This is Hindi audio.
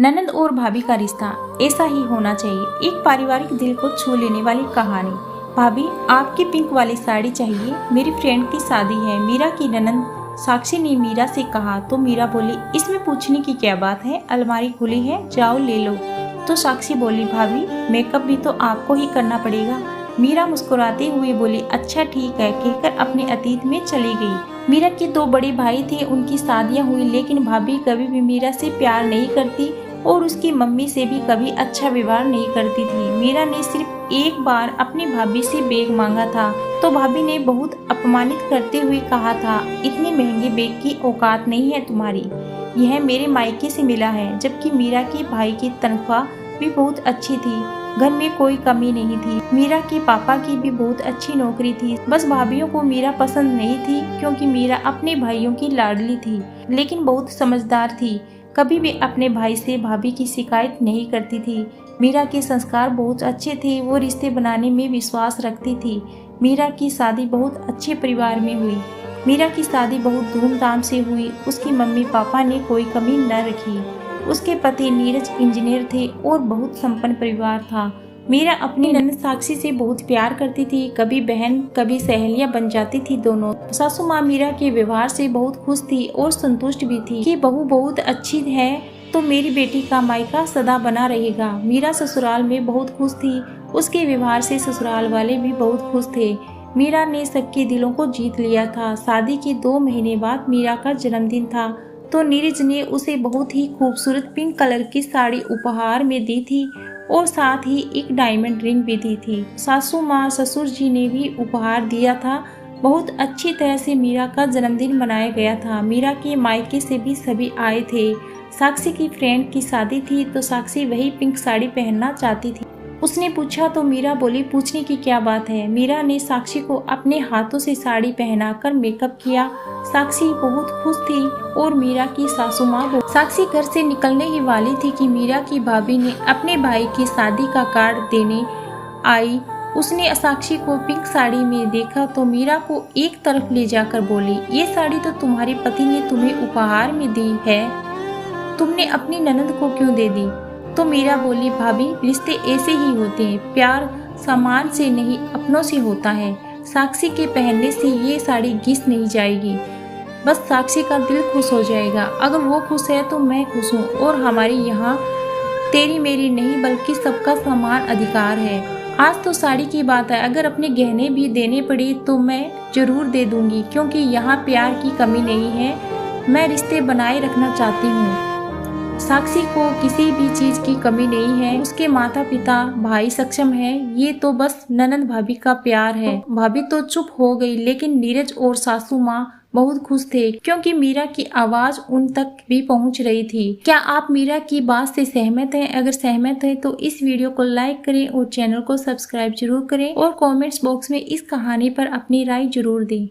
ननद और भाभी का रिश्ता ऐसा ही होना चाहिए। एक पारिवारिक दिल को छू लेने वाली कहानी। भाभी, आपकी पिंक वाली साड़ी चाहिए, मेरी फ्रेंड की शादी है। मीरा की ननद साक्षी ने मीरा से कहा तो मीरा बोली, इसमें पूछने की क्या बात है, अलमारी खुली है, जाओ ले लो। तो साक्षी बोली, भाभी मेकअप भी तो आपको ही करना पड़ेगा। मीरा मुस्कुराते हुए बोली, अच्छा ठीक है, कहकर अपने अतीत में चली गई। मीरा के दो बड़े भाई थे, उनकी शादियां हुई, लेकिन भाभी कभी भी मीरा से प्यार नहीं करती और उसकी मम्मी से भी कभी अच्छा व्यवहार नहीं करती थी। मीरा ने सिर्फ एक बार अपनी भाभी से बैग मांगा था तो भाभी ने बहुत अपमानित करते हुए कहा था, इतने महंगे बैग की औकात नहीं है तुम्हारी, यह मेरे मायके से मिला है। जबकि मीरा के भाई की तनख्वाह भी बहुत अच्छी थी, घर में कोई कमी नहीं थी। मीरा के पापा की भी बहुत अच्छी नौकरी थी। बस भाभीयों को मीरा पसंद नहीं थी, क्योंकि मीरा अपने भाइयों की लाडली थी, लेकिन बहुत समझदार थी। कभी भी अपने भाई से भाभी की शिकायत नहीं करती थी। मीरा के संस्कार बहुत अच्छे थे, वो रिश्ते बनाने में विश्वास रखती थी। मीरा की शादी बहुत अच्छे परिवार में हुई। मीरा की शादी बहुत धूमधाम से हुई। उसकी मम्मी पापा ने कोई कमी न रखी। उसके पति नीरज इंजीनियर थे और बहुत संपन्न परिवार था। मीरा अपनी ननद साक्षी से बहुत प्यार करती थी, कभी बहन कभी सहेलियां बन जाती थी दोनों। सासू माँ मीरा के व्यवहार से बहुत खुश थी और संतुष्ट भी थी कि बहू बहुत अच्छी है तो मेरी बेटी का मायका सदा बना रहेगा। मीरा ससुराल में बहुत खुश थी, उसके व्यवहार से ससुराल वाले भी बहुत खुश थे। मीरा ने सबके दिलों को जीत लिया था। शादी के 2 महीने बाद मीरा का जन्मदिन था तो नीरज ने उसे बहुत ही खूबसूरत पिंक कलर की साड़ी उपहार में दी थी और साथ ही एक डायमंड रिंग भी दी थी। सासू माँ ससुर जी ने भी उपहार दिया था। बहुत अच्छी तरह से मीरा का जन्मदिन मनाया गया था। मीरा के मायके से भी सभी आए थे। साक्षी की फ्रेंड की शादी थी तो साक्षी वही पिंक साड़ी पहनना चाहती थी। उसने पूछा तो मीरा बोली, पूछने की क्या बात है। मीरा ने साक्षी को अपने हाथों से साड़ी पहनाकर मेकअप किया। साक्षी बहुत खुश थी और मीरा की सासू माँ साक्षी घर से निकलने ही वाली थी कि मीरा की भाभी ने अपने भाई की शादी का कार्ड देने आई। उसने साक्षी को पिंक साड़ी में देखा तो मीरा को एक तरफ ले जाकर बोली, ये साड़ी तो तुम्हारे पति ने तुम्हें उपहार में दी है, तुमने अपनी ननद को क्यों दे दी। तो मीरा बोली, भाभी रिश्ते ऐसे ही होते हैं, प्यार सामान से नहीं अपनों से होता है। साक्षी के पहनने से ये साड़ी घिस नहीं जाएगी, बस साक्षी का दिल खुश हो जाएगा। अगर वो खुश है तो मैं खुश हूँ और हमारी यहाँ तेरी मेरी नहीं बल्कि सबका समान अधिकार है। आज तो साड़ी की बात है, अगर अपने गहने भी देने पड़े तो मैं जरूर दे दूंगी, क्योंकि यहाँ प्यार की कमी नहीं है, मैं रिश्ते बनाए रखना चाहती हूँ। साक्षी को किसी भी चीज की कमी नहीं है, उसके माता पिता भाई सक्षम है, ये तो बस ननद भाभी का प्यार है। भाभी तो चुप हो गई, लेकिन नीरज और सासू माँ बहुत खुश थे, क्योंकि मीरा की आवाज उन तक भी पहुंच रही थी। क्या आप मीरा की बात से सहमत हैं? अगर सहमत हैं तो इस वीडियो को लाइक करें और चैनल को सब्सक्राइब जरूर करें और कमेंट्स बॉक्स में इस कहानी पर अपनी राय जरूर दें।